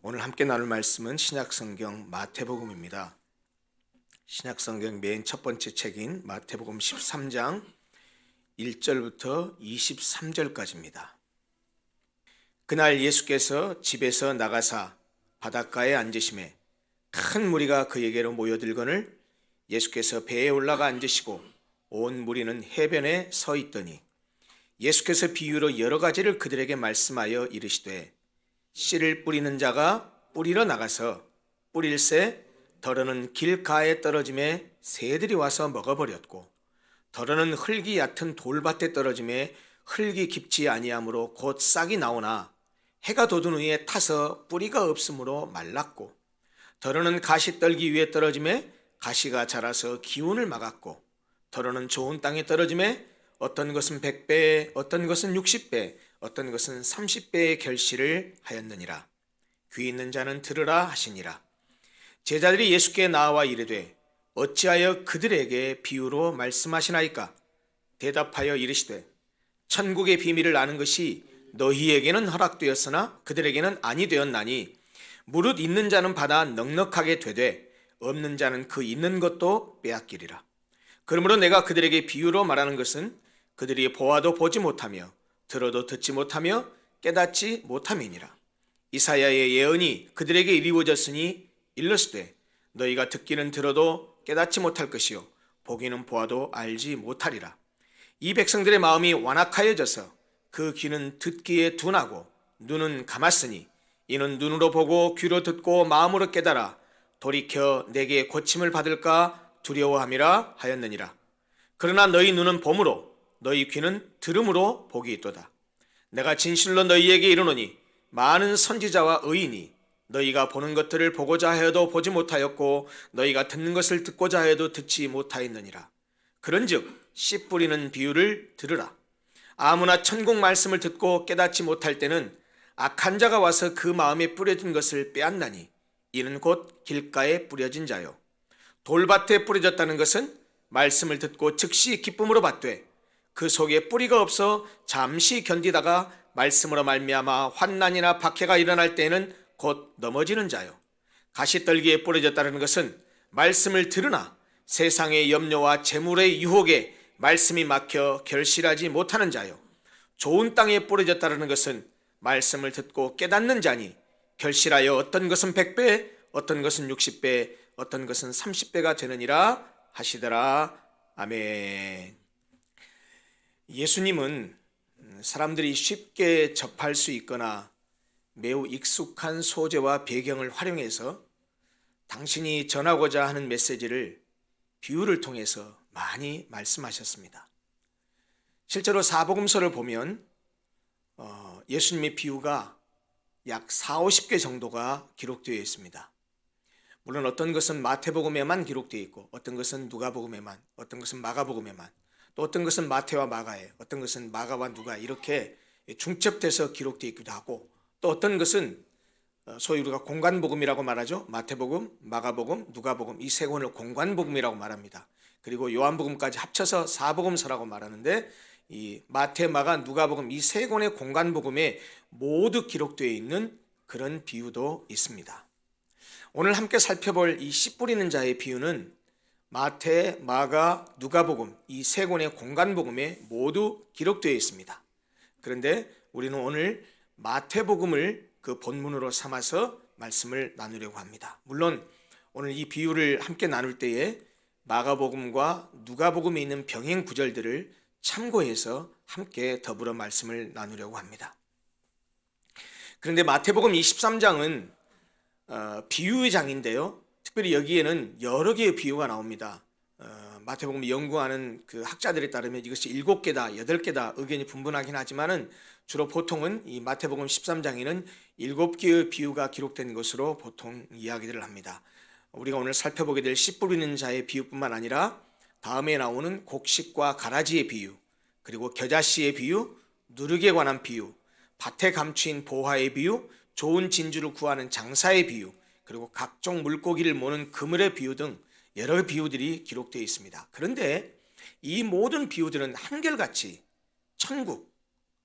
오늘 함께 나눌 말씀은 신약성경 마태복음입니다. 신약성경 맨 첫 번째 책인 마태복음 13장 1절부터 23절까지입니다. 그날 예수께서 집에서 나가사 바닷가에 앉으심에 큰 무리가 그에게로 모여들거늘 예수께서 배에 올라가 앉으시고 온 무리는 해변에 서 있더니 예수께서 비유로 여러 가지를 그들에게 말씀하여 이르시되 씨를 뿌리는 자가 뿌리러 나가서 뿌릴새 더러는 길가에 떨어짐에 새들이 와서 먹어버렸고 더러는 흙이 얕은 돌밭에 떨어짐에 흙이 깊지 아니하므로 곧 싹이 나오나 해가 돋은 후에 타서 뿌리가 없으므로 말랐고 더러는 가시떨기 위에 떨어짐에 가시가 자라서 기운을 막았고 더러는 좋은 땅에 떨어짐에 어떤 것은 100배, 어떤 것은 60배, 어떤 것은 30배의 결실을 하였느니라. 귀 있는 자는 들으라 하시니라. 제자들이 예수께 나와 이르되 어찌하여 그들에게 비유로 말씀하시나이까? 대답하여 이르시되 천국의 비밀을 아는 것이 너희에게는 허락되었으나 그들에게는 아니 되었나니 무릇 있는 자는 받아 넉넉하게 되되 없는 자는 그 있는 것도 빼앗기리라. 그러므로 내가 그들에게 비유로 말하는 것은 그들이 보아도 보지 못하며 들어도 듣지 못하며 깨닫지 못함이니라. 이사야의 예언이 그들에게 이루어졌으니 일렀으되 너희가 듣기는 들어도 깨닫지 못할 것이요 보기는 보아도 알지 못하리라. 이 백성들의 마음이 완악하여져서 그 귀는 듣기에 둔하고 눈은 감았으니 이는 눈으로 보고 귀로 듣고 마음으로 깨달아 돌이켜 내게 고침을 받을까 두려워함이라 하였느니라. 그러나 너희 눈은 봄으로 너희 귀는 들음으로 복이 있도다. 내가 진실로 너희에게 이르노니 많은 선지자와 의인이 너희가 보는 것들을 보고자 하여도 보지 못하였고 너희가 듣는 것을 듣고자 하여도 듣지 못하였느니라. 그런즉 씨 뿌리는 비유를 들으라. 아무나 천국 말씀을 듣고 깨닫지 못할 때는 악한 자가 와서 그 마음에 뿌려진 것을 빼앗나니 이는 곧 길가에 뿌려진 자요 돌밭에 뿌려졌다는 것은 말씀을 듣고 즉시 기쁨으로 받되 그 속에 뿌리가 없어 잠시 견디다가 말씀으로 말미암아 환난이나 박해가 일어날 때에는 곧 넘어지는 자요. 가시떨기에 뿌려졌다는 것은 말씀을 들으나 세상의 염려와 재물의 유혹에 말씀이 막혀 결실하지 못하는 자요. 좋은 땅에 뿌려졌다는 것은 말씀을 듣고 깨닫는 자니 결실하여 어떤 것은 100배, 어떤 것은 60배, 어떤 것은 30배가 되느니라 하시더라. 아멘. 예수님은 사람들이 쉽게 접할 수 있거나 매우 익숙한 소재와 배경을 활용해서 당신이 전하고자 하는 메시지를 비유를 통해서 많이 말씀하셨습니다. 실제로 사복음서를 보면 예수님의 비유가 약 40-50개 정도가 기록되어 있습니다. 물론 어떤 것은 마태복음에만 기록되어 있고 어떤 것은 누가복음에만, 어떤 것은 마가복음에만, 또 어떤 것은 마태와 마가에, 어떤 것은 마가와 누가 이렇게 중첩돼서 기록되어 있기도 하고 또 어떤 것은 소위 우리가 공관복음이라고 말하죠. 마태복음, 마가복음, 누가복음 이 세 권을 공관복음이라고 말합니다. 그리고 요한복음까지 합쳐서 사복음서라고 말하는데 이 마태, 마가, 누가복음 이 세 권의 공관복음에 모두 기록되어 있는 그런 비유도 있습니다. 오늘 함께 살펴볼 이 씨 뿌리는 자의 비유는 마태, 마가, 누가복음 이 세 권의 공관복음에 모두 기록되어 있습니다. 그런데 우리는 오늘 마태복음을 그 본문으로 삼아서 말씀을 나누려고 합니다. 물론 오늘 이 비유를 함께 나눌 때에 마가복음과 누가복음에 있는 병행 구절들을 참고해서 함께 더불어 말씀을 나누려고 합니다. 그런데 마태복음 23장은 비유의 장인데요. 특별히 여기에는 여러 개의 비유가 나옵니다. 마태복음을 연구하는 그 학자들에 따르면 이것이 7개다, 8개다 의견이 분분하긴 하지만은 주로 보통은 이 마태복음 13장에는 7개의 비유가 기록된 것으로 보통 이야기들을 합니다. 우리가 오늘 살펴보게 될 씨 뿌리는 자의 비유뿐만 아니라 다음에 나오는 곡식과 가라지의 비유, 그리고 겨자씨의 비유, 누룩에 관한 비유, 밭에 감추인 보화의 비유, 좋은 진주를 구하는 장사의 비유, 그리고 각종 물고기를 모는 그물의 비유 등 여러 비유들이 기록되어 있습니다. 그런데 이 모든 비유들은 한결같이 천국,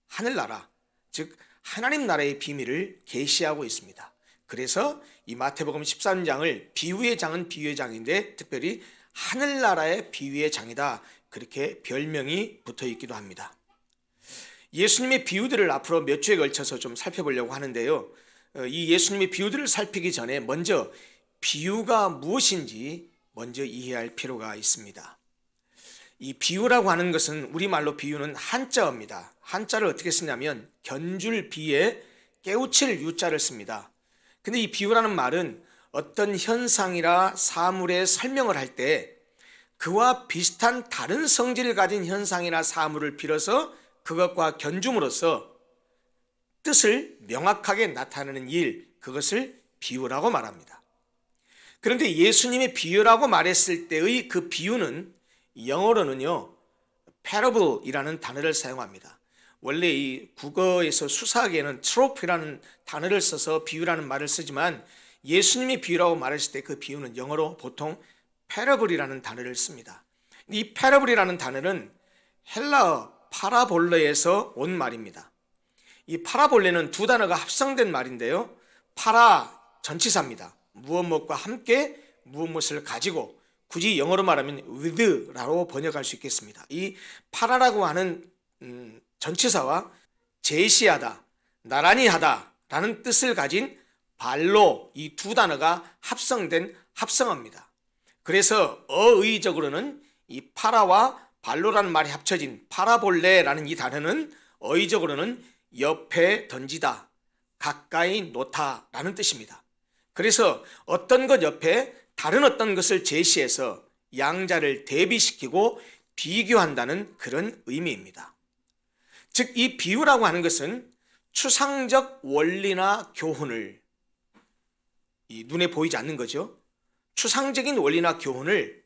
하늘나라, 즉 하나님 나라의 비밀을 계시하고 있습니다. 그래서 이 마태복음 13장을 비유의 장은 비유의 장인데 특별히 하늘나라의 비유의 장이다, 그렇게 별명이 붙어 있기도 합니다. 예수님의 비유들을 앞으로 몇 주에 걸쳐서 좀 살펴보려고 하는데요. 이 예수님의 비유들을 살피기 전에 먼저 비유가 무엇인지 먼저 이해할 필요가 있습니다. 이 비유라고 하는 것은 우리말로 비유는 한자어입니다. 한자를 어떻게 쓰냐면 견줄 비에 깨우칠 유자를 씁니다. 근데 이 비유라는 말은 어떤 현상이나 사물의 설명을 할 때 그와 비슷한 다른 성질을 가진 현상이나 사물을 빌어서 그것과 견줌으로써 뜻을 명확하게 나타내는 일, 그것을 비유라고 말합니다. 그런데 예수님의 비유라고 말했을 때의 그 비유는 영어로는요, parable이라는 단어를 사용합니다. 원래 이 국어에서 수사하기에는 trope이라는 단어를 써서 비유라는 말을 쓰지만 예수님이 비유라고 말했을 때 그 비유는 영어로 보통 parable이라는 단어를 씁니다. 이 parable이라는 단어는 헬라어 파라볼레에서 온 말입니다. 이 파라볼레는 두 단어가 합성된 말인데요. 파라 전치사입니다. 무엇무엇과 함께 무엇무엇을 가지고, 굳이 영어로 말하면 with라고 번역할 수 있겠습니다. 이 파라라고 하는 전치사와 제시하다, 나란히 하다 라는 뜻을 가진 발로, 이 두 단어가 합성된 합성어입니다. 그래서 어의적으로는 이 파라와 발로라는 말이 합쳐진 파라볼레라는 이 단어는 어의적으로는 옆에 던지다, 가까이 놓다 라는 뜻입니다. 그래서 어떤 것 옆에 다른 어떤 것을 제시해서 양자를 대비시키고 비교한다는 그런 의미입니다. 즉, 이 비유라고 하는 것은 추상적 원리나 교훈을, 이 눈에 보이지 않는 거죠. 추상적인 원리나 교훈을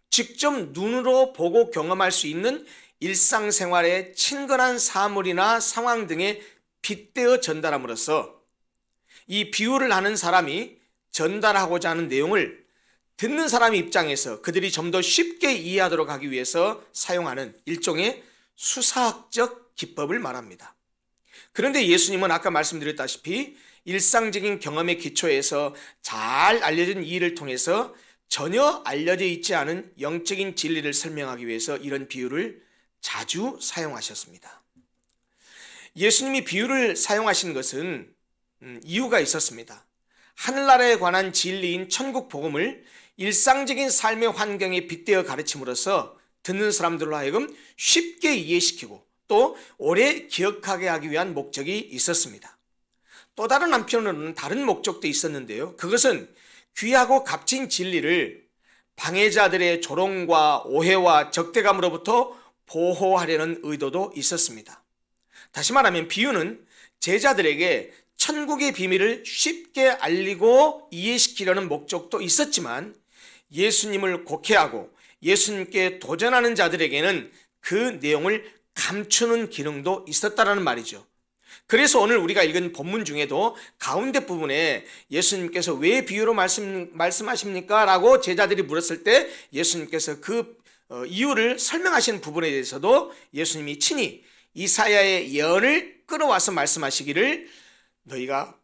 직접 눈으로 보고 경험할 수 있는 일상생활의 친근한 사물이나 상황 등에 빗대어 전달함으로써 이 비유를 하는 사람이 전달하고자 하는 내용을 듣는 사람 입장에서 그들이 좀 더 쉽게 이해하도록 하기 위해서 사용하는 일종의 수사학적 기법을 말합니다. 그런데 예수님은 아까 말씀드렸다시피 일상적인 경험의 기초에서 잘 알려진 이의를 통해서 전혀 알려져 있지 않은 영적인 진리를 설명하기 위해서 이런 비유를 자주 사용하셨습니다. 예수님이 비유를 사용하신 것은 이유가 있었습니다. 하늘나라에 관한 진리인 천국 복음을 일상적인 삶의 환경에 빗대어 가르침으로써 듣는 사람들로 하여금 쉽게 이해시키고 또 오래 기억하게 하기 위한 목적이 있었습니다. 또 다른 한편으로는 다른 목적도 있었는데요. 그것은 귀하고 값진 진리를 방해자들의 조롱과 오해와 적대감으로부터 보호하려는 의도도 있었습니다. 다시 말하면 비유는 제자들에게 천국의 비밀을 쉽게 알리고 이해시키려는 목적도 있었지만 예수님을 곡해하고 예수님께 도전하는 자들에게는 그 내용을 감추는 기능도 있었다는 말이죠. 그래서 오늘 우리가 읽은 본문 중에도 가운데 부분에 예수님께서 왜 비유로 말씀하십니까? 라고 제자들이 물었을 때 예수님께서 그 이유를 설명하시는 부분에 대해서도 예수님이 친히 이사야의 예언을 끌어와서 말씀하시기를 너희가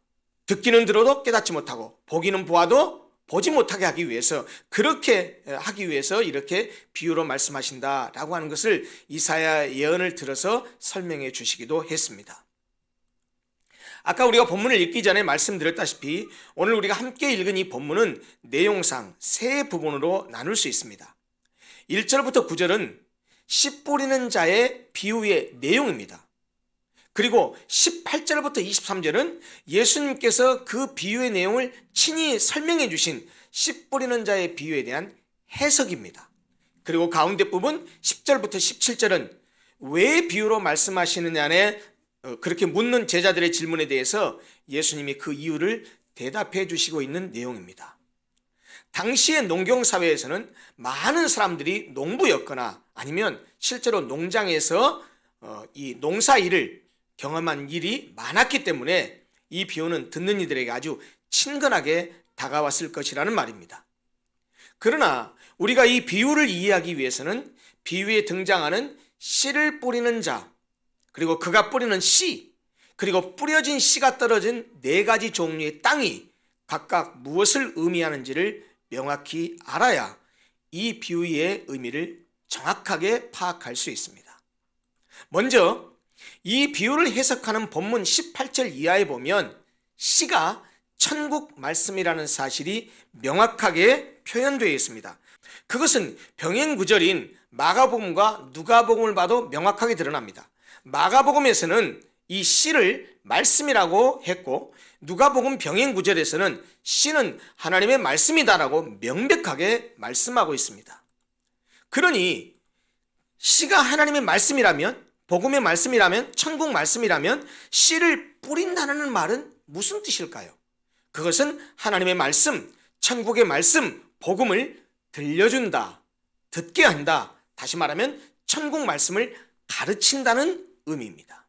듣기는 들어도 깨닫지 못하고 보기는 보아도 보지 못하게 하기 위해서, 그렇게 하기 위해서 이렇게 비유로 말씀하신다라고 하는 것을 이사야 예언을 들어서 설명해 주시기도 했습니다. 아까 우리가 본문을 읽기 전에 말씀드렸다시피 오늘 우리가 함께 읽은 이 본문은 내용상 세 부분으로 나눌 수 있습니다. 1절부터 9절은 씨 뿌리는 자의 비유의 내용입니다. 그리고 18절부터 23절은 예수님께서 그 비유의 내용을 친히 설명해 주신 씨 뿌리는 자의 비유에 대한 해석입니다. 그리고 가운데 부분 10절부터 17절은 왜 비유로 말씀하시느냐에 그렇게 묻는 제자들의 질문에 대해서 예수님이 그 이유를 대답해 주시고 있는 내용입니다. 당시의 농경사회에서는 많은 사람들이 농부였거나 아니면 실제로 농장에서 이 농사일을 경험한 일이 많았기 때문에 이 비유는 듣는 이들에게 아주 친근하게 다가왔을 것이라는 말입니다. 그러나 우리가 이 비유를 이해하기 위해서는 비유에 등장하는 씨를 뿌리는 자, 그리고 그가 뿌리는 씨, 그리고 뿌려진 씨가 떨어진 네 가지 종류의 땅이 각각 무엇을 의미하는지를 명확히 알아야 이 비유의 의미를 정확하게 파악할 수 있습니다. 먼저 이 비유를 해석하는 본문 18절 이하에 보면 씨가 천국 말씀이라는 사실이 명확하게 표현되어 있습니다. 그것은 병행 구절인 마가복음과 누가복음을 봐도 명확하게 드러납니다. 마가복음에서는 이 씨를 말씀이라고 했고 누가복음 병행 구절에서는 씨는 하나님의 말씀이다라고 명백하게 말씀하고 있습니다. 그러니 씨가 하나님의 말씀이라면, 복음의 말씀이라면, 천국 말씀이라면 씨를 뿌린다는 말은 무슨 뜻일까요? 그것은 하나님의 말씀, 천국의 말씀, 복음을 들려준다, 듣게 한다, 다시 말하면 천국 말씀을 가르친다는 의미입니다.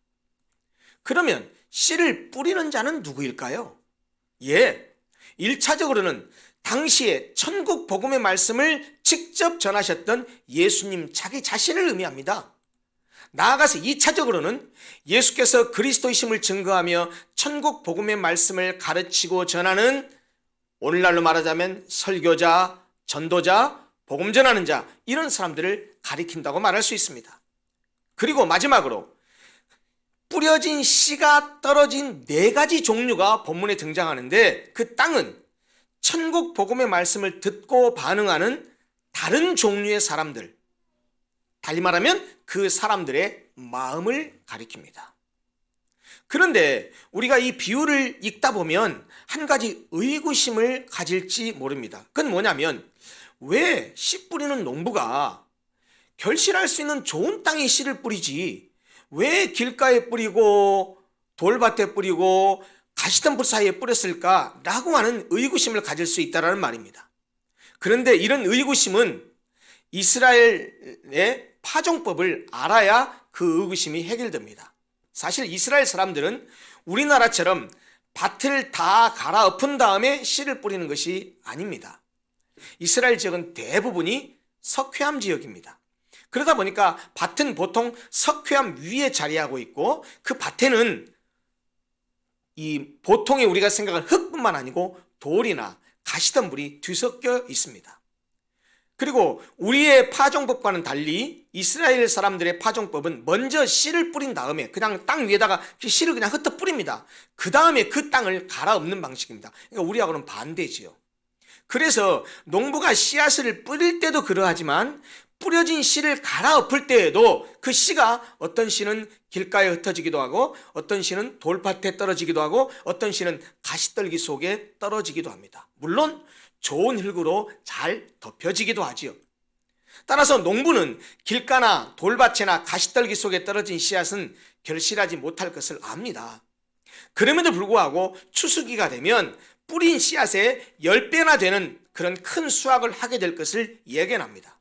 그러면 씨를 뿌리는 자는 누구일까요? 1차적으로는 당시에 천국 복음의 말씀을 직접 전하셨던 예수님 자기 자신을 의미합니다. 나아가서 2차적으로는 예수께서 그리스도이심을 증거하며 천국 복음의 말씀을 가르치고 전하는, 오늘날로 말하자면 설교자, 전도자, 복음 전하는 자, 이런 사람들을 가리킨다고 말할 수 있습니다. 그리고 마지막으로 뿌려진 씨가 떨어진 4가지 종류가 본문에 등장하는데, 그 땅은 천국 복음의 말씀을 듣고 반응하는 다른 종류의 사람들, 달리 말하면 그 사람들의 마음을 가리킵니다. 그런데 우리가 이 비유를 읽다 보면 한 가지 의구심을 가질지 모릅니다. 그건 뭐냐면, 왜 씨 뿌리는 농부가 결실할 수 있는 좋은 땅에 씨를 뿌리지 왜 길가에 뿌리고 돌밭에 뿌리고 가시덤불 사이에 뿌렸을까? 라고 하는 의구심을 가질 수 있다는 말입니다. 그런데 이런 의구심은 이스라엘의 파종법을 알아야 그 의구심이 해결됩니다. 사실 이스라엘 사람들은 우리나라처럼 밭을 다 갈아엎은 다음에 씨를 뿌리는 것이 아닙니다. 이스라엘 지역은 대부분이 석회암 지역입니다. 그러다 보니까 밭은 보통 석회암 위에 자리하고 있고, 그 밭에는 이 보통의 우리가 생각하는 흙뿐만 아니고 돌이나 가시덤불이 뒤섞여 있습니다. 그리고 우리의 파종법과는 달리 이스라엘 사람들의 파종법은 먼저 씨를 뿌린 다음에 그냥 땅 위에다가 씨를 그냥 흩어 뿌립니다. 그 다음에 그 땅을 갈아엎는 방식입니다. 그러니까 우리하고는 반대지요. 그래서 농부가 씨앗을 뿌릴 때도 그러하지만 뿌려진 씨를 갈아엎을 때에도 그 씨가 어떤 씨는 길가에 흩어지기도 하고, 어떤 씨는 돌밭에 떨어지기도 하고, 어떤 씨는 가시떨기 속에 떨어지기도 합니다. 물론 좋은 흙으로 잘 덮여지기도 하지요. 따라서 농부는 길가나 돌밭이나 가시떨기 속에 떨어진 씨앗은 결실하지 못할 것을 압니다. 그럼에도 불구하고 추수기가 되면 뿌린 씨앗의 10배나 되는 그런 큰 수확을 하게 될 것을 예견합니다.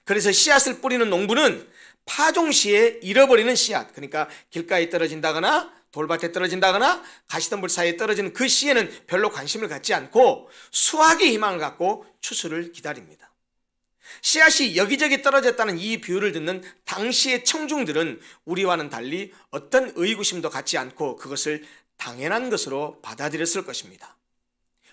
그래서 씨앗을 뿌리는 농부는 파종 시에 잃어버리는 씨앗, 그러니까 길가에 떨어진다거나 돌밭에 떨어진다거나 가시덤불 사이에 떨어지는 그 씨에는 별로 관심을 갖지 않고 수확의 희망을 갖고 추수를 기다립니다. 씨앗이 여기저기 떨어졌다는 이 비유를 듣는 당시의 청중들은 우리와는 달리 어떤 의구심도 갖지 않고 그것을 당연한 것으로 받아들였을 것입니다.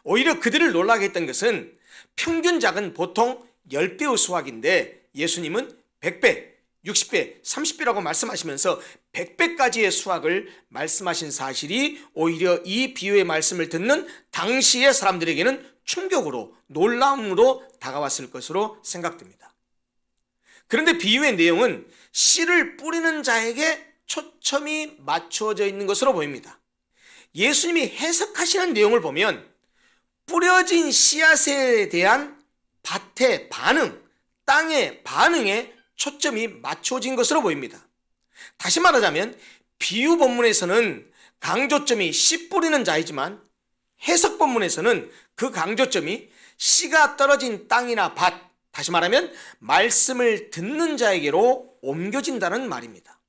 오히려 그들을 놀라게 했던 것은 평균작은 보통 10배의 수확인데 예수님은 100배, 60배, 30배라고 말씀하시면서 100배까지의 수확을 말씀하신 사실이 오히려 이 비유의 말씀을 듣는 당시의 사람들에게는 충격으로, 놀라움으로 다가왔을 것으로 생각됩니다. 그런데 비유의 내용은 씨를 뿌리는 자에게 초점이 맞춰져 있는 것으로 보입니다. 예수님이 해석하시는 내용을 보면 뿌려진 씨앗에 대한 밭의 반응, 땅의 반응에 초점이 맞춰진 것으로 보입니다. 다시 말하자면 비유 본문에서는 강조점이 씨 뿌리는 자이지만 해석 본문에서는 그 강조점이 씨가 떨어진 땅이나 밭, 다시 말하면 말씀을 듣는 자에게로 옮겨진다는 말입니다.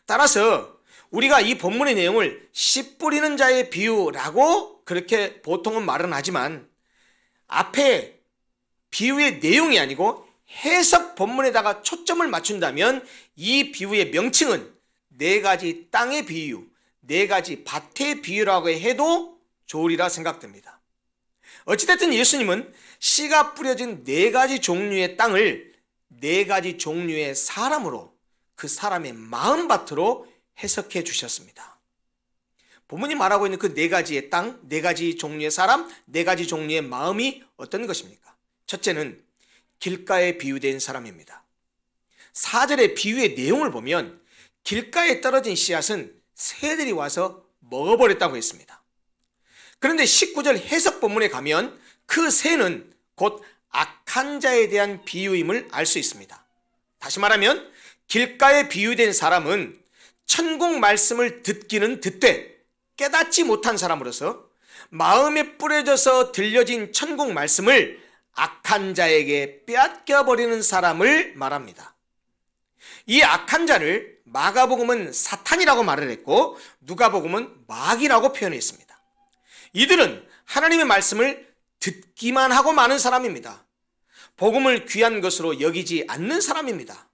따라서 우리가 이 본문의 내용을 씨 뿌리는 자의 비유라고 그렇게 보통은 말은 하지만 앞에 비유의 내용이 아니고 해석 본문에다가 초점을 맞춘다면 이 비유의 명칭은 4가지 땅의 비유, 4가지 밭의 비유라고 해도 좋으리라 생각됩니다. 어찌됐든 예수님은 씨가 뿌려진 네 가지 종류의 땅을 네 가지 종류의 사람으로, 그 사람의 마음밭으로 해석해 주셨습니다. 본문이 말하고 있는 그 네 가지의 땅, 네 가지 종류의 사람, 네 가지 종류의 마음이 어떤 것입니까? 첫째는 길가에 비유된 사람입니다. 4절의 비유의 내용을 보면 길가에 떨어진 씨앗은 새들이 와서 먹어버렸다고 했습니다. 그런데 19절 해석 본문에 가면 그 새는 곧 악한 자에 대한 비유임을 알 수 있습니다. 다시 말하면 길가에 비유된 사람은 천국 말씀을 듣기는 듣되 깨닫지 못한 사람으로서 마음에 뿌려져서 들려진 천국 말씀을 악한 자에게 빼앗겨버리는 사람을 말합니다. 이 악한 자를 마가복음은 사탄이라고 말을 했고 누가복음은 마귀라고 표현했습니다. 이들은 하나님의 말씀을 듣기만 하고 마는 사람입니다. 복음을 귀한 것으로 여기지 않는 사람입니다.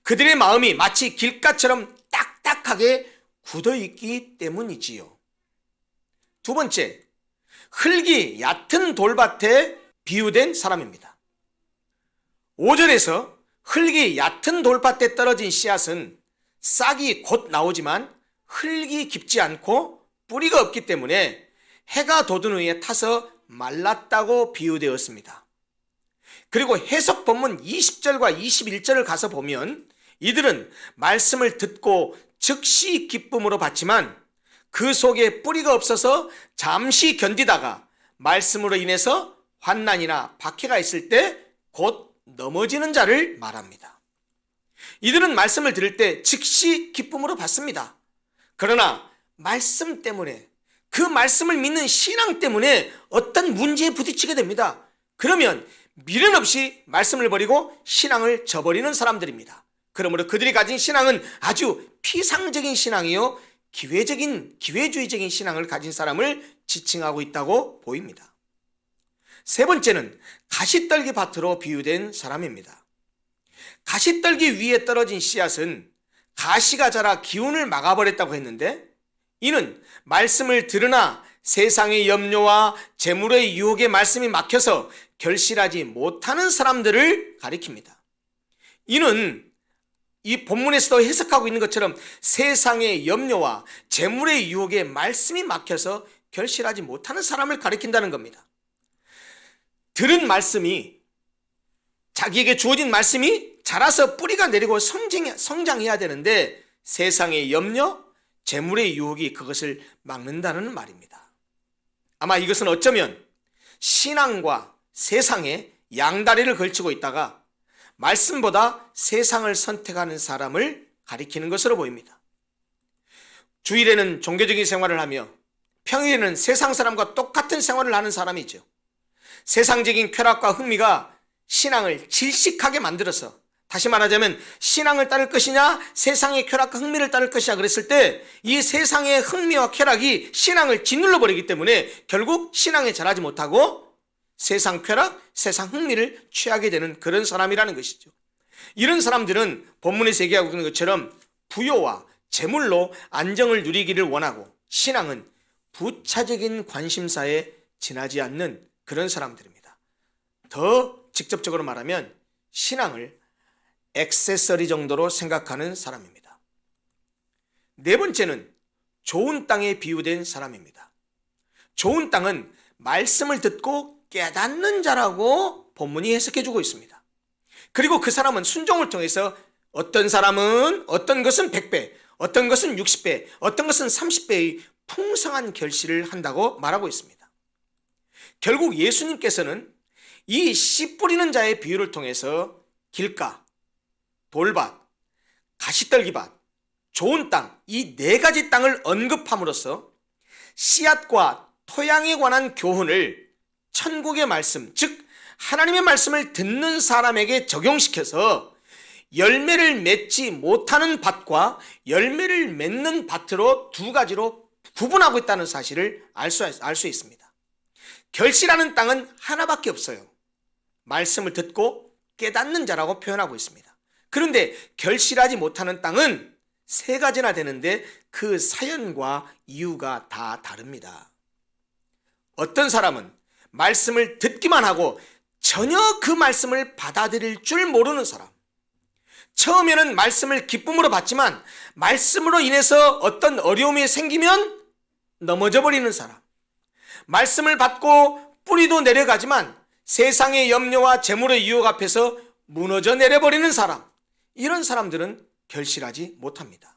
그들의 마음이 마치 길가처럼 딱딱하게 굳어있기 때문이지요. 두 번째, 흙이 얕은 돌밭에 비유된 사람입니다. 5절에서 흙이 얕은 돌밭에 떨어진 씨앗은 싹이 곧 나오지만 흙이 깊지 않고 뿌리가 없기 때문에 해가 돋은 후에 타서 말랐다고 비유되었습니다. 그리고 해석 본문 20절과 21절을 가서 보면 이들은 말씀을 듣고 즉시 기쁨으로 받지만 그 속에 뿌리가 없어서 잠시 견디다가 말씀으로 인해서 환난이나 박해가 있을 때 곧 넘어지는 자를 말합니다. 이들은 말씀을 들을 때 즉시 기쁨으로 받습니다. 그러나 말씀 때문에, 그 말씀을 믿는 신앙 때문에 어떤 문제에 부딪히게 됩니다. 그러면 미련 없이 말씀을 버리고 신앙을 저버리는 사람들입니다. 그러므로 그들이 가진 신앙은 아주 피상적인 신앙이요, 기회주의적인 신앙을 가진 사람을 지칭하고 있다고 보입니다. 세 번째는 가시떨기 밭으로 비유된 사람입니다. 가시떨기 위에 떨어진 씨앗은 가시가 자라 기운을 막아버렸다고 했는데 이는 말씀을 들으나 세상의 염려와 재물의 유혹에 말씀이 막혀서 결실하지 못하는 사람들을 가리킵니다. 이는 이 본문에서도 해석하고 있는 것처럼 세상의 염려와 재물의 유혹에 말씀이 막혀서 결실하지 못하는 사람을 가리킨다는 겁니다. 들은 말씀이, 자기에게 주어진 말씀이 자라서 뿌리가 내리고 성장해야 되는데 세상의 염려, 재물의 유혹이 그것을 막는다는 말입니다. 아마 이것은 어쩌면 신앙과 세상에 양다리를 걸치고 있다가 말씀보다 세상을 선택하는 사람을 가리키는 것으로 보입니다. 주일에는 종교적인 생활을 하며 평일에는 세상 사람과 똑같은 생활을 하는 사람이죠. 세상적인 쾌락과 흥미가 신앙을 질식하게 만들어서, 다시 말하자면 신앙을 따를 것이냐 세상의 쾌락과 흥미를 따를 것이냐 그랬을 때 이 세상의 흥미와 쾌락이 신앙을 짓눌러 버리기 때문에 결국 신앙에 자라지 못하고 세상 쾌락, 세상 흥미를 취하게 되는 그런 사람이라는 것이죠. 이런 사람들은 본문에서 얘기하고 있는 것처럼 부요와 재물로 안정을 누리기를 원하고 신앙은 부차적인 관심사에 지나지 않는 그런 사람들입니다. 더 직접적으로 말하면 신앙을 액세서리 정도로 생각하는 사람입니다. 네 번째는 좋은 땅에 비유된 사람입니다. 좋은 땅은 말씀을 듣고 깨닫는 자라고 본문이 해석해주고 있습니다. 그리고 그 사람은 순종을 통해서 어떤 사람은 어떤 것은 100배, 어떤 것은 60배, 어떤 것은 30배의 풍성한 결실을 한다고 말하고 있습니다. 결국 예수님께서는 이 씨 뿌리는 자의 비유를 통해서 길가, 돌밭, 가시떨기밭, 좋은 땅, 이 네 가지 땅을 언급함으로써 씨앗과 토양에 관한 교훈을 천국의 말씀, 즉 하나님의 말씀을 듣는 사람에게 적용시켜서 열매를 맺지 못하는 밭과 열매를 맺는 밭으로 두 가지로 구분하고 있다는 사실을 알 수 있습니다. 결실하는 땅은 하나밖에 없어요. 말씀을 듣고 깨닫는 자라고 표현하고 있습니다. 그런데 결실하지 못하는 땅은 세 가지나 되는데 그 사연과 이유가 다 다릅니다. 어떤 사람은 말씀을 듣기만 하고 전혀 그 말씀을 받아들일 줄 모르는 사람, 처음에는 말씀을 기쁨으로 받지만 말씀으로 인해서 어떤 어려움이 생기면 넘어져 버리는 사람, 말씀을 받고 뿌리도 내려가지만 세상의 염려와 재물의 유혹 앞에서 무너져 내려버리는 사람, 이런 사람들은 결실하지 못합니다.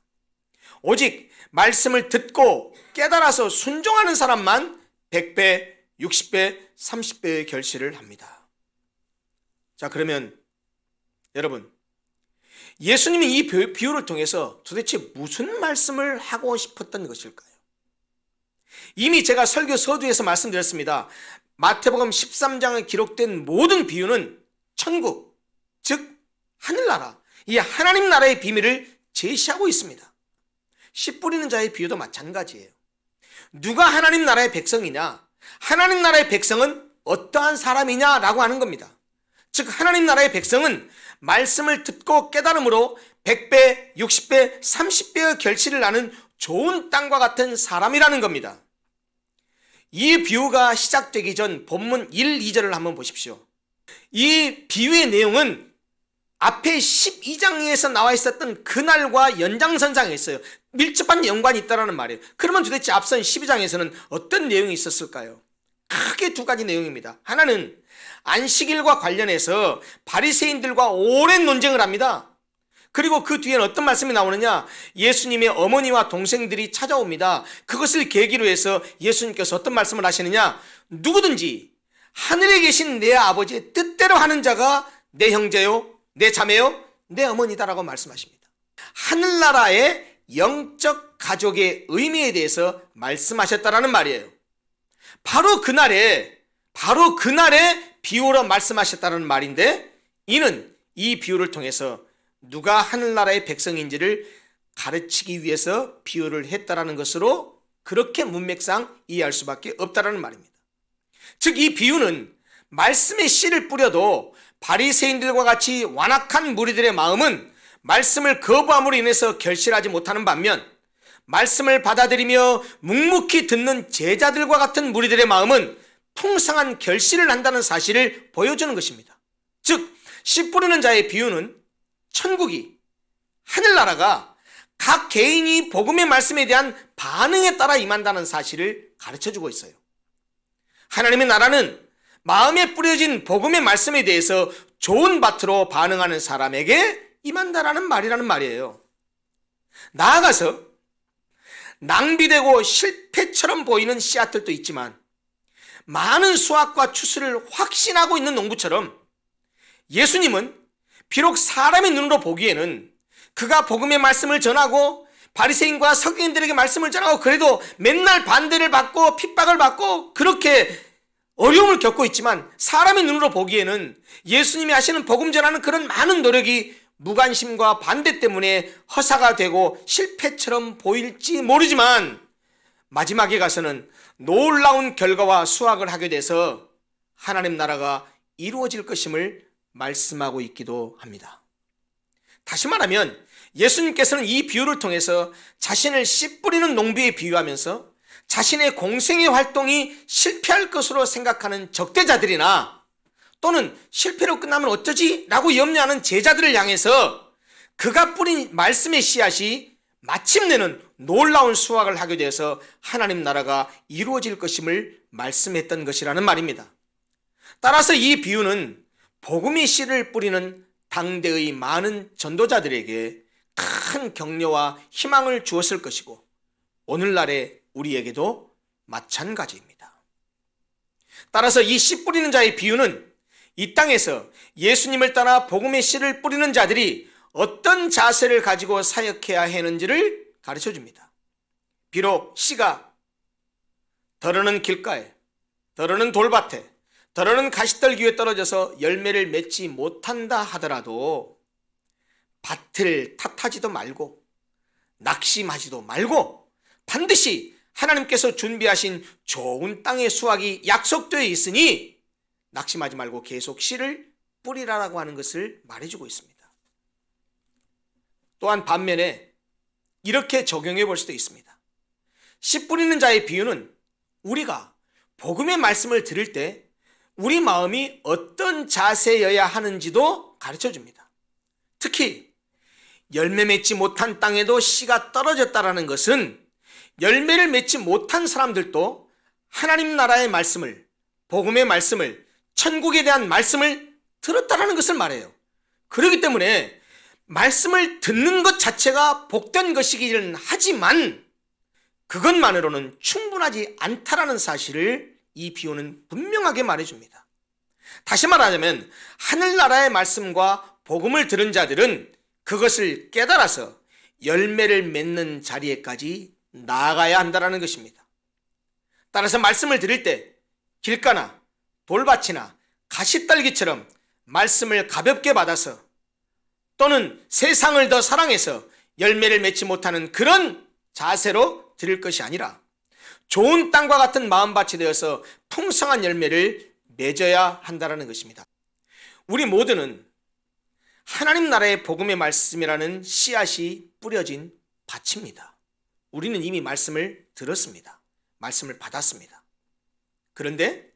오직 말씀을 듣고 깨달아서 순종하는 사람만 100배, 60배, 30배의 결실을 합니다. 자, 그러면 여러분, 예수님이 이 비유를 통해서 도대체 무슨 말씀을 하고 싶었던 것일까요? 이미 제가 설교 서두에서 말씀드렸습니다. 마태복음 13장에 기록된 모든 비유는 천국, 즉 하늘나라, 이 하나님 나라의 비밀을 제시하고 있습니다. 씨 뿌리는 자의 비유도 마찬가지예요. 누가 하나님 나라의 백성이냐? 하나님 나라의 백성은 어떠한 사람이냐라고 하는 겁니다. 즉 하나님 나라의 백성은 말씀을 듣고 깨달음으로 100배, 60배, 30배의 결실을 나는 좋은 땅과 같은 사람이라는 겁니다. 이 비유가 시작되기 전 본문 1, 2절을 한번 보십시오. 이 비유의 내용은 앞에 12장에서 나와 있었던 그날과 연장선상에 있어요. 밀접한 연관이 있다는 말이에요. 그러면 도대체 앞선 12장에서는 어떤 내용이 있었을까요? 크게 두 가지 내용입니다. 하나는 안식일과 관련해서 바리새인들과 오랜 논쟁을 합니다. 그리고 그 뒤에는 어떤 말씀이 나오느냐? 예수님의 어머니와 동생들이 찾아옵니다. 그것을 계기로 해서 예수님께서 어떤 말씀을 하시느냐? 누구든지 하늘에 계신 내 아버지의 뜻대로 하는 자가 내 형제요, 내 자매요, 내 어머니다라고 말씀하십니다. 하늘나라의 영적 가족의 의미에 대해서 말씀하셨다라는 말이에요. 바로 그날에 비유로 말씀하셨다는 말인데, 이는 이 비유를 통해서 누가 하늘나라의 백성인지를 가르치기 위해서 비유를 했다라는 것으로 그렇게 문맥상 이해할 수밖에 없다라는 말입니다. 즉 이 비유는 말씀의 씨를 뿌려도 바리새인들과 같이 완악한 무리들의 마음은 말씀을 거부함으로 인해서 결실하지 못하는 반면, 말씀을 받아들이며 묵묵히 듣는 제자들과 같은 무리들의 마음은 풍성한 결실을 한다는 사실을 보여주는 것입니다. 즉 씨 뿌리는 자의 비유는 천국이, 하늘나라가 각 개인이 복음의 말씀에 대한 반응에 따라 임한다는 사실을 가르쳐주고 있어요. 하나님의 나라는 마음에 뿌려진 복음의 말씀에 대해서 좋은 밭으로 반응하는 사람에게 임한다라는 말이라는 말이에요. 나아가서 낭비되고 실패처럼 보이는 씨앗들도 있지만 많은 수확과 추수를 확신하고 있는 농부처럼 예수님은 비록 사람의 눈으로 보기에는 그가 복음의 말씀을 전하고 바리새인과 서기관들에게 말씀을 전하고 그래도 맨날 반대를 받고 핍박을 받고 그렇게 어려움을 겪고 있지만, 사람의 눈으로 보기에는 예수님이 하시는 복음 전하는 그런 많은 노력이 무관심과 반대 때문에 허사가 되고 실패처럼 보일지 모르지만 마지막에 가서는 놀라운 결과와 수확을 하게 돼서 하나님 나라가 이루어질 것임을 말씀하고 있기도 합니다. 다시 말하면 예수님께서는 이 비유를 통해서 자신을 씨 뿌리는 농부에 비유하면서 자신의 공생의 활동이 실패할 것으로 생각하는 적대자들이나 또는 실패로 끝나면 어쩌지? 라고 염려하는 제자들을 향해서 그가 뿌린 말씀의 씨앗이 마침내는 놀라운 수확을 하게 되어서 하나님 나라가 이루어질 것임을 말씀했던 것이라는 말입니다. 따라서 이 비유는 복음의 씨를 뿌리는 당대의 많은 전도자들에게 큰 격려와 희망을 주었을 것이고 오늘날의 우리에게도 마찬가지입니다. 따라서 이 씨 뿌리는 자의 비유는 이 땅에서 예수님을 따라 복음의 씨를 뿌리는 자들이 어떤 자세를 가지고 사역해야 하는지를 가르쳐 줍니다. 비록 씨가 더러는 길가에, 더러는 돌밭에, 더러는 가시떨기 위에 떨어져서 열매를 맺지 못한다 하더라도 밭을 탓하지도 말고 낙심하지도 말고 반드시 하나님께서 준비하신 좋은 땅의 수확이 약속되어 있으니 낙심하지 말고 계속 씨를 뿌리라라고 하는 것을 말해주고 있습니다. 또한 반면에 이렇게 적용해 볼 수도 있습니다. 씨 뿌리는 자의 비유는 우리가 복음의 말씀을 들을 때 우리 마음이 어떤 자세여야 하는지도 가르쳐 줍니다. 특히 열매 맺지 못한 땅에도 씨가 떨어졌다라는 것은 열매를 맺지 못한 사람들도 하나님 나라의 말씀을, 복음의 말씀을, 천국에 대한 말씀을 들었다라는 것을 말해요. 그렇기 때문에 말씀을 듣는 것 자체가 복된 것이기는 하지만 그것만으로는 충분하지 않다라는 사실을 이 비유는 분명하게 말해줍니다. 다시 말하자면 하늘나라의 말씀과 복음을 들은 자들은 그것을 깨달아서 열매를 맺는 자리에까지 나아가야 한다는 것입니다. 따라서 말씀을 들을 때 길가나 돌밭이나 가시떨기처럼 말씀을 가볍게 받아서 또는 세상을 더 사랑해서 열매를 맺지 못하는 그런 자세로 들을 것이 아니라 좋은 땅과 같은 마음밭이 되어서 풍성한 열매를 맺어야 한다는 것입니다. 우리 모두는 하나님 나라의 복음의 말씀이라는 씨앗이 뿌려진 밭입니다. 우리는 이미 말씀을 들었습니다. 말씀을 받았습니다. 그런데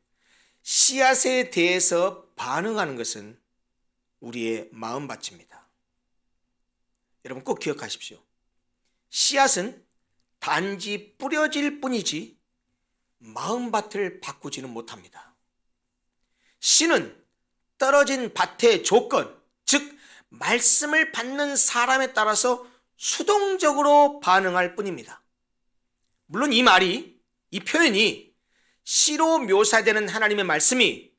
씨앗에 대해서 반응하는 것은 우리의 마음밭입니다. 여러분 꼭 기억하십시오. 씨앗은 단지 뿌려질 뿐이지 마음밭을 바꾸지는 못합니다. 씨는 떨어진 밭의 조건, 즉 말씀을 받는 사람에 따라서 수동적으로 반응할 뿐입니다. 물론 이 표현이 씨로 묘사되는 하나님의 말씀이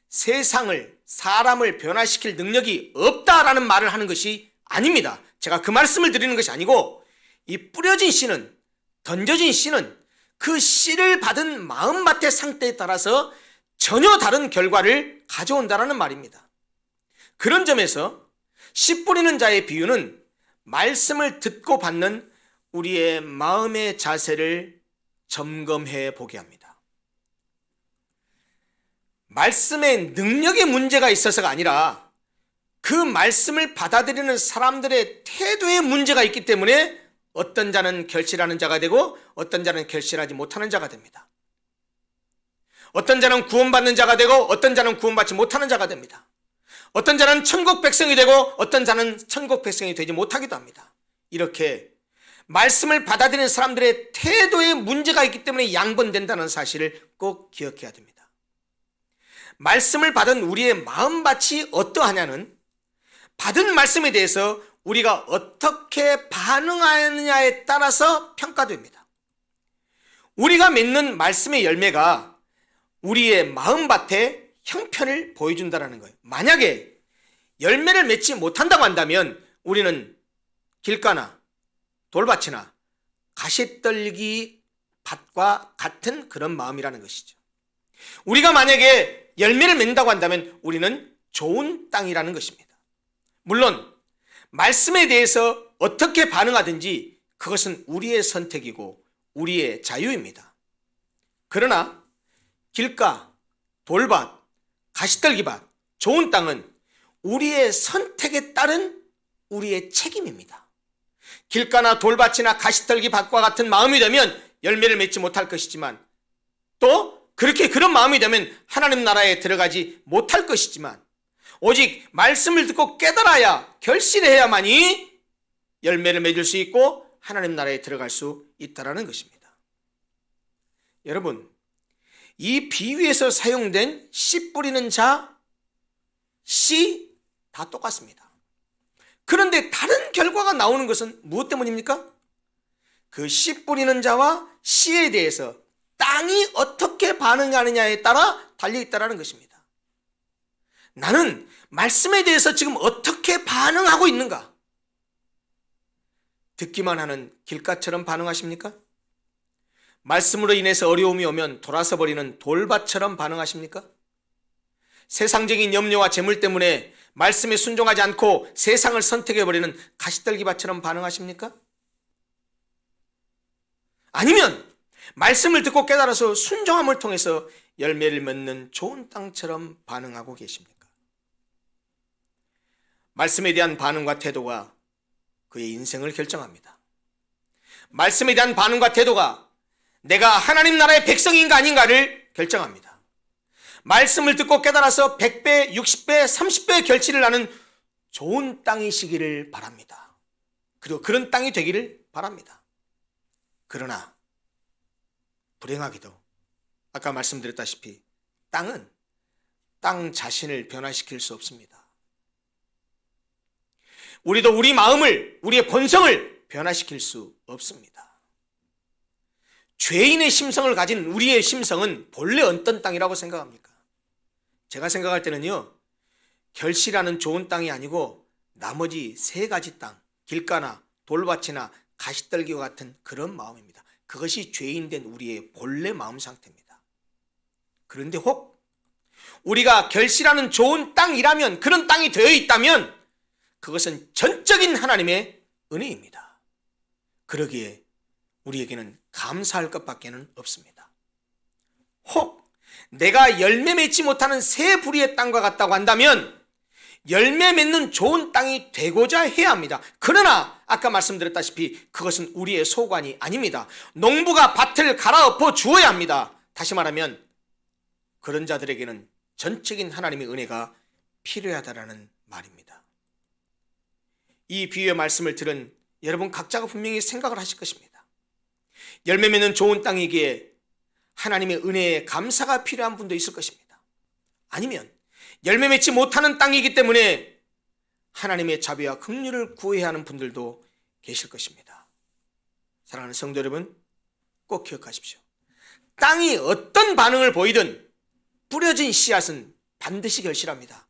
세상을, 사람을 변화시킬 능력이 없다라는 말을 하는 것이 아닙니다. 제가 그 말씀을 드리는 것이 아니고 이 뿌려진 씨는, 던져진 씨는 그 씨를 받은 마음밭의 상태에 따라서 전혀 다른 결과를 가져온다는 말입니다. 그런 점에서 씨 뿌리는 자의 비유는 말씀을 듣고 받는 우리의 마음의 자세를 점검해 보게 합니다. 말씀의 능력에 문제가 있어서가 아니라 그 말씀을 받아들이는 사람들의 태도에 문제가 있기 때문에 어떤 자는 결실하는 자가 되고 어떤 자는 결실하지 못하는 자가 됩니다. 어떤 자는 구원받는 자가 되고 어떤 자는 구원받지 못하는 자가 됩니다. 어떤 자는 천국 백성이 되고 어떤 자는 천국 백성이 되지 못하기도 합니다. 이렇게 말씀을 받아들이는 사람들의 태도에 문제가 있기 때문에 양분된다는 사실을 꼭 기억해야 됩니다. 말씀을 받은 우리의 마음밭이 어떠하냐는 받은 말씀에 대해서 우리가 어떻게 반응하느냐에 따라서 평가됩니다. 우리가 맺는 말씀의 열매가 우리의 마음밭의 형편을 보여준다는 거예요. 만약에 열매를 맺지 못한다고 한다면 우리는 길가나 돌밭이나 가시떨기 밭과 같은 그런 마음이라는 것이죠. 우리가 만약에 열매를 맺는다고 한다면 우리는 좋은 땅이라는 것입니다. 물론 말씀에 대해서 어떻게 반응하든지 그것은 우리의 선택이고 우리의 자유입니다. 그러나 길가, 돌밭, 가시떨기밭, 좋은 땅은 우리의 선택에 따른 우리의 책임입니다. 길가나 돌밭이나 가시떨기밭과 같은 마음이 되면 열매를 맺지 못할 것이지만 또 그렇게 그런 마음이 되면 하나님 나라에 들어가지 못할 것이지만 오직 말씀을 듣고 깨달아야 결실해야만이 열매를 맺을 수 있고 하나님 나라에 들어갈 수 있다는 것입니다. 여러분, 이 비유에서 사용된 씨 뿌리는 자, 씨 다 똑같습니다. 그런데 다른 결과가 나오는 것은 무엇 때문입니까? 그 씨 뿌리는 자와 씨에 대해서 땅이 어떻게 반응하느냐에 따라 달려있다는 것입니다. 나는 말씀에 대해서 지금 어떻게 반응하고 있는가? 듣기만 하는 길가처럼 반응하십니까? 말씀으로 인해서 어려움이 오면 돌아서 버리는 돌밭처럼 반응하십니까? 세상적인 염려와 재물 때문에 말씀에 순종하지 않고 세상을 선택해버리는 가시떨기밭처럼 반응하십니까? 아니면 말씀을 듣고 깨달아서 순종함을 통해서 열매를 맺는 좋은 땅처럼 반응하고 계십니까? 말씀에 대한 반응과 태도가 그의 인생을 결정합니다. 말씀에 대한 반응과 태도가 내가 하나님 나라의 백성인가 아닌가를 결정합니다. 말씀을 듣고 깨달아서 100배, 60배, 30배 결실을 나는 좋은 땅이시기를 바랍니다. 그리고 그런 땅이 되기를 바랍니다. 그러나 불행하게도 아까 말씀드렸다시피 땅은 땅 자신을 변화시킬 수 없습니다. 우리도 우리 마음을, 우리의 본성을 변화시킬 수 없습니다. 죄인의 심성을 가진 우리의 심성은 본래 어떤 땅이라고 생각합니까? 제가 생각할 때는요, 결실하는 좋은 땅이 아니고 나머지 세 가지 땅, 길가나 돌밭이나 가시떨기와 같은 그런 마음입니다. 그것이 죄인된 우리의 본래 마음 상태입니다. 그런데 혹 우리가 결실하는 좋은 땅이라면, 그런 땅이 되어 있다면 그것은 전적인 하나님의 은혜입니다. 그러기에 우리에게는 감사할 것밖에는 없습니다. 혹 내가 열매 맺지 못하는 새 부리의 땅과 같다고 한다면 열매 맺는 좋은 땅이 되고자 해야 합니다. 그러나 아까 말씀드렸다시피 그것은 우리의 소관이 아닙니다. 농부가 밭을 갈아엎어 주어야 합니다. 다시 말하면 그런 자들에게는 전적인 하나님의 은혜가 필요하다라는 말입니다. 이 비유의 말씀을 들은 여러분 각자가 분명히 생각을 하실 것입니다. 열매 맺는 좋은 땅이기에 하나님의 은혜에 감사가 필요한 분도 있을 것입니다. 아니면 열매 맺지 못하는 땅이기 때문에 하나님의 자비와 긍휼을 구해야 하는 분들도 계실 것입니다. 사랑하는 성도 여러분, 꼭 기억하십시오. 땅이 어떤 반응을 보이든 뿌려진 씨앗은 반드시 결실합니다.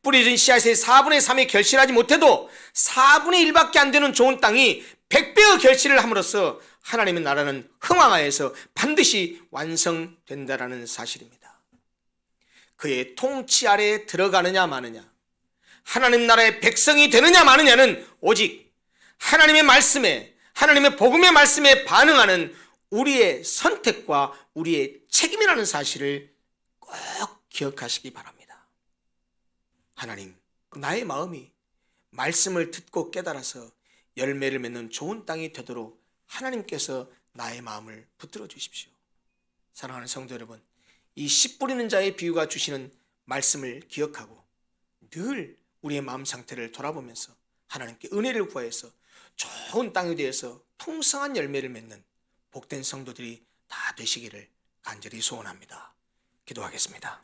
뿌려진 씨앗의 4분의 3이 결실하지 못해도 4분의 1밖에 안 되는 좋은 땅이 100배의 결실을 함으로써 하나님의 나라는 흥왕하여서 반드시 완성된다라는 사실입니다. 그의 통치 아래에 들어가느냐 마느냐, 하나님 나라의 백성이 되느냐 마느냐는 오직 하나님의 말씀에, 하나님의 복음의 말씀에 반응하는 우리의 선택과 우리의 책임이라는 사실을 꼭 기억하시기 바랍니다. 하나님, 나의 마음이 말씀을 듣고 깨달아서 열매를 맺는 좋은 땅이 되도록 하나님께서 나의 마음을 붙들어 주십시오. 사랑하는 성도 여러분, 이 씨 뿌리는 자의 비유가 주시는 말씀을 기억하고 늘 우리의 마음 상태를 돌아보면서 하나님께 은혜를 구하여서 좋은 땅에 대해서 풍성한 열매를 맺는 복된 성도들이 다 되시기를 간절히 소원합니다. 기도하겠습니다.